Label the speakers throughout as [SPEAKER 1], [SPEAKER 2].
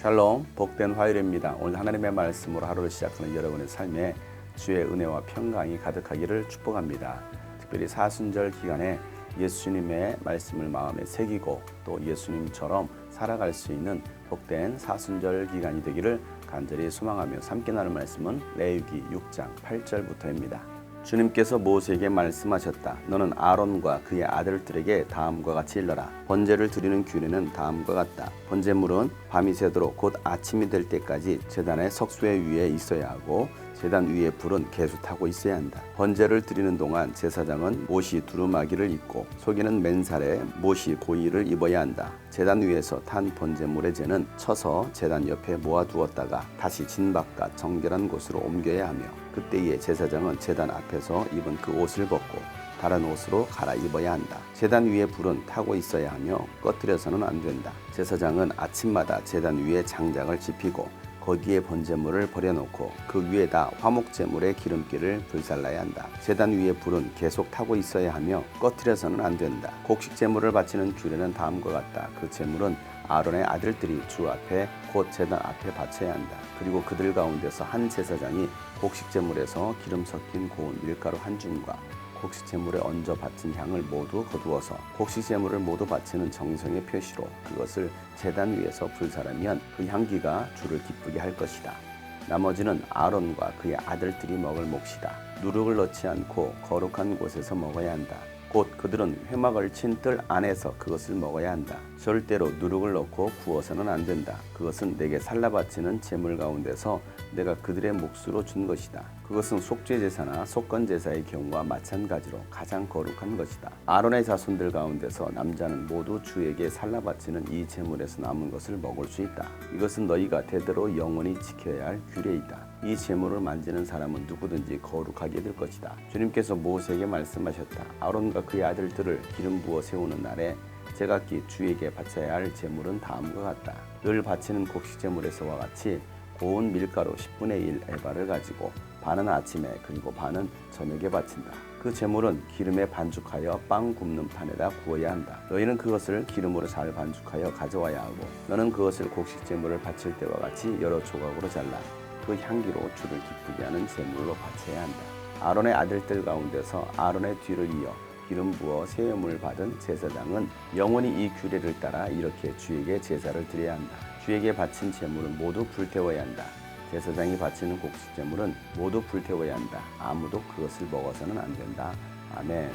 [SPEAKER 1] 샬롬, 복된 화요일입니다. 오늘 하나님의 말씀으로 하루를 시작하는 여러분의 삶에 주의 은혜와 평강이 가득하기를 축복합니다. 특별히 사순절 기간에 예수님의 말씀을 마음에 새기고 또 예수님처럼 살아갈 수 있는 복된 사순절 기간이 되기를 간절히 소망하며 함께 나눌 말씀은 레위기 6장 8절부터입니다. 주님께서 모세에게 말씀하셨다. 너는 아론과 그의 아들들에게 다음과 같이 일러라. 번제를 드리는 규례는 다음과 같다. 번제물은 밤이 새도록 곧 아침이 될 때까지 제단의 석쇠 위에 있어야 하고 제단 위에 불은 계속 타고 있어야 한다. 번제를 드리는 동안 제사장은 못이 두루마기를 입고 속이는 맨살에 못이 고이를 입어야 한다. 제단 위에서 탄 번제물의 재는 쳐서 제단 옆에 모아두었다가 다시 진 바깥 정결한 곳으로 옮겨야 하며 그때에 제사장은 제단 앞에서 입은 그 옷을 벗고 다른 옷으로 갈아입어야 한다. 제단 위에 불은 타고 있어야 하며 꺼뜨려서는 안 된다. 제사장은 아침마다 제단 위에 장작을 지피고 거기에 번제물을 버려놓고 그 위에다 화목제물의 기름기를 불살라야 한다. 제단 위에 불은 계속 타고 있어야 하며 꺼뜨려서는 안 된다. 곡식제물을 바치는 규례는 다음과 같다. 그 제물은 아론의 아들들이 주 앞에 곧 제단 앞에 바쳐야 한다. 그리고 그들 가운데서 한 제사장이 곡식제물에서 기름 섞인 고운 밀가루 한 줌과 곡식제물에 얹어 바친 향을 모두 거두어서 곡식제물을 모두 바치는 정성의 표시로 그것을 제단 위에서 불사르면 그 향기가 주를 기쁘게 할 것이다. 나머지는 아론과 그의 아들들이 먹을 몫이다. 누룩을 넣지 않고 거룩한 곳에서 먹어야 한다. 곧 그들은 회막을 친 뜰 안에서 그것을 먹어야 한다. 절대로 누룩을 넣고 구워서는 안 된다. 그것은 내게 살라 바치는 제물 가운데서 내가 그들의 몫으로 준 것이다. 그것은 속죄제사나 속건제사의 경우와 마찬가지로 가장 거룩한 것이다. 아론의 자손들 가운데서 남자는 모두 주에게 살라 바치는 이 제물에서 남은 것을 먹을 수 있다. 이것은 너희가 대대로 영원히 지켜야 할 규례이다. 이 제물을 만지는 사람은 누구든지 거룩하게 될 것이다. 주님께서 모세에게 말씀하셨다. 아론과 그의 아들들을 기름 부어 세우는 날에 제각기 주에게 바쳐야 할 제물은 다음과 같다. 늘 바치는 곡식제물에서와 같이 고운 밀가루 10분의 1 에바를 가지고 반은 아침에 그리고 반은 저녁에 바친다. 그 제물은 기름에 반죽하여 빵 굽는 판에다 구워야 한다. 너희는 그것을 기름으로 잘 반죽하여 가져와야 하고 너는 그것을 곡식제물을 바칠 때와 같이 여러 조각으로 잘라 그 향기로 주를 기쁘게 하는 제물로 바쳐야 한다. 아론의 아들들 가운데서 아론의 뒤를 이어 기름 부어 세움을 받은 제사장은 영원히 이 규례를 따라 이렇게 주에게 제사를 드려야 한다. 주에게 바친 제물은 모두 불태워야 한다. 제사장이 바치는 곡식제물은 모두 불태워야 한다. 아무도 그것을 먹어서는 안 된다. 아멘.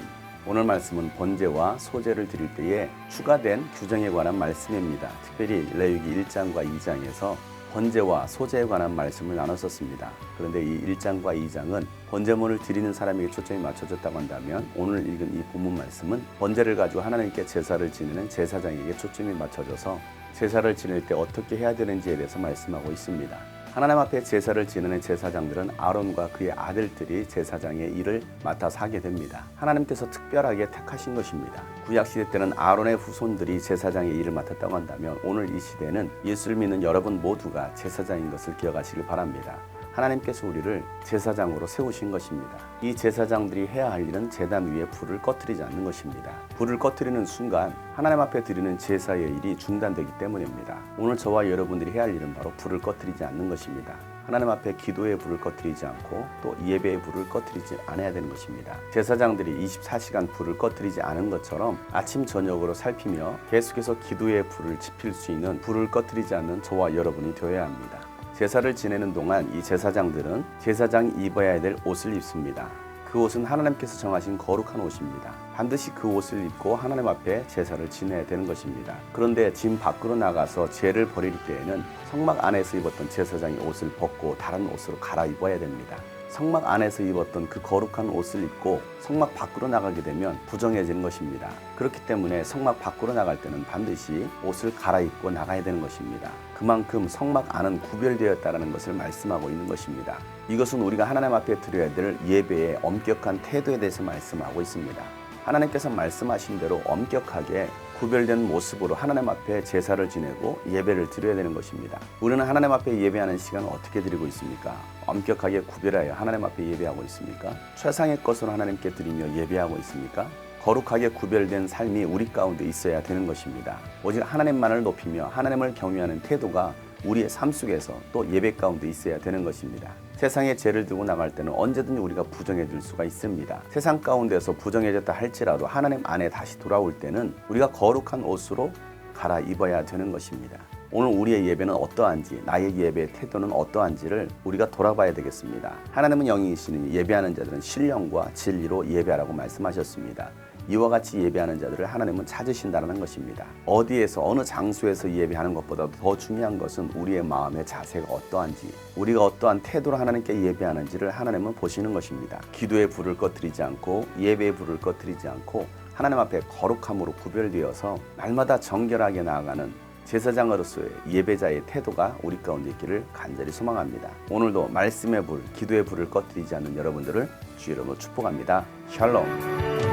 [SPEAKER 1] 오늘 말씀은 번제와 소제를 드릴 때에 추가된 규정에 관한 말씀입니다. 특별히 레위기 1장과 2장에서 번제와 소제에 관한 말씀을 나눴었습니다. 그런데 이 1장과 2장은 번제물을 드리는 사람에게 초점이 맞춰졌다고 한다면 오늘 읽은 이 본문 말씀은 번제를 가지고 하나님께 제사를 지내는 제사장에게 초점이 맞춰져서 제사를 지낼 때 어떻게 해야 되는지에 대해서 말씀하고 있습니다. 하나님 앞에 제사를 지내는 제사장들은 아론과 그의 아들들이 제사장의 일을 맡아서 하게 됩니다. 하나님께서 특별하게 택하신 것입니다. 구약시대 때는 아론의 후손들이 제사장의 일을 맡았다고 한다면 오늘 이 시대는 예수를 믿는 여러분 모두가 제사장인 것을 기억하시길 바랍니다. 하나님께서 우리를 제사장으로 세우신 것입니다. 이 제사장들이 해야 할 일은 제단 위에 불을 꺼뜨리지 않는 것입니다. 불을 꺼뜨리는 순간 하나님 앞에 드리는 제사의 일이 중단되기 때문입니다. 오늘 저와 여러분들이 해야 할 일은 바로 불을 꺼뜨리지 않는 것입니다. 하나님 앞에 기도의 불을 꺼뜨리지 않고 또 예배의 불을 꺼뜨리지 않아야 되는 것입니다. 제사장들이 24시간 불을 꺼뜨리지 않은 것처럼 아침 저녁으로 살피며 계속해서 기도의 불을 지필 수 있는 불을 꺼뜨리지 않는 저와 여러분이 되어야 합니다. 제사를 지내는 동안 이 제사장들은 제사장이 입어야 될 옷을 입습니다. 그 옷은 하나님께서 정하신 거룩한 옷입니다. 반드시 그 옷을 입고 하나님 앞에 제사를 지내야 되는 것입니다. 그런데 진 밖으로 나가서 죄를 버릴 때에는 성막 안에서 입었던 제사장의 옷을 벗고 다른 옷으로 갈아입어야 됩니다. 성막 안에서 입었던 그 거룩한 옷을 입고 성막 밖으로 나가게 되면 부정해지는 것입니다. 그렇기 때문에 성막 밖으로 나갈 때는 반드시 옷을 갈아입고 나가야 되는 것입니다. 그만큼 성막 안은 구별되었다는 것을 말씀하고 있는 것입니다. 이것은 우리가 하나님 앞에 드려야 될 예배의 엄격한 태도에 대해서 말씀하고 있습니다. 하나님께서 말씀하신 대로 엄격하게 구별된 모습으로 하나님 앞에 제사를 지내고 예배를 드려야 되는 것입니다. 우리는 하나님 앞에 예배하는 시간을 어떻게 드리고 있습니까? 엄격하게 구별하여 하나님 앞에 예배하고 있습니까? 최상의 것으로 하나님께 드리며 예배하고 있습니까? 거룩하게 구별된 삶이 우리 가운데 있어야 되는 것입니다. 오직 하나님만을 높이며 하나님을 경외하는 태도가 우리의 삶 속에서 또 예배 가운데 있어야 되는 것입니다. 세상에 죄를 들고 나갈 때는 언제든지 우리가 부정해질 수가 있습니다. 세상 가운데서 부정해졌다 할지라도 하나님 안에 다시 돌아올 때는 우리가 거룩한 옷으로 갈아입어야 되는 것입니다. 오늘 우리의 예배는 어떠한지, 나의 예배의 태도는 어떠한지를 우리가 돌아봐야 되겠습니다. 하나님은 영이시니 예배하는 자들은 신령과 진리로 예배하라고 말씀하셨습니다. 이와 같이 예배하는 자들을 하나님은 찾으신다는 것입니다. 어디에서 어느 장소에서 예배하는 것보다도 더 중요한 것은 우리의 마음의 자세가 어떠한지, 우리가 어떠한 태도로 하나님께 예배하는지를 하나님은 보시는 것입니다. 기도의 불을 꺼뜨리지 않고 예배의 불을 꺼뜨리지 않고 하나님 앞에 거룩함으로 구별되어서 날마다 정결하게 나아가는 제사장으로서의 예배자의 태도가 우리 가운데 있기를 간절히 소망합니다. 오늘도 말씀의 불, 기도의 불을 꺼뜨리지 않는 여러분들을 주의 이름으로 축복합니다. 샬롬.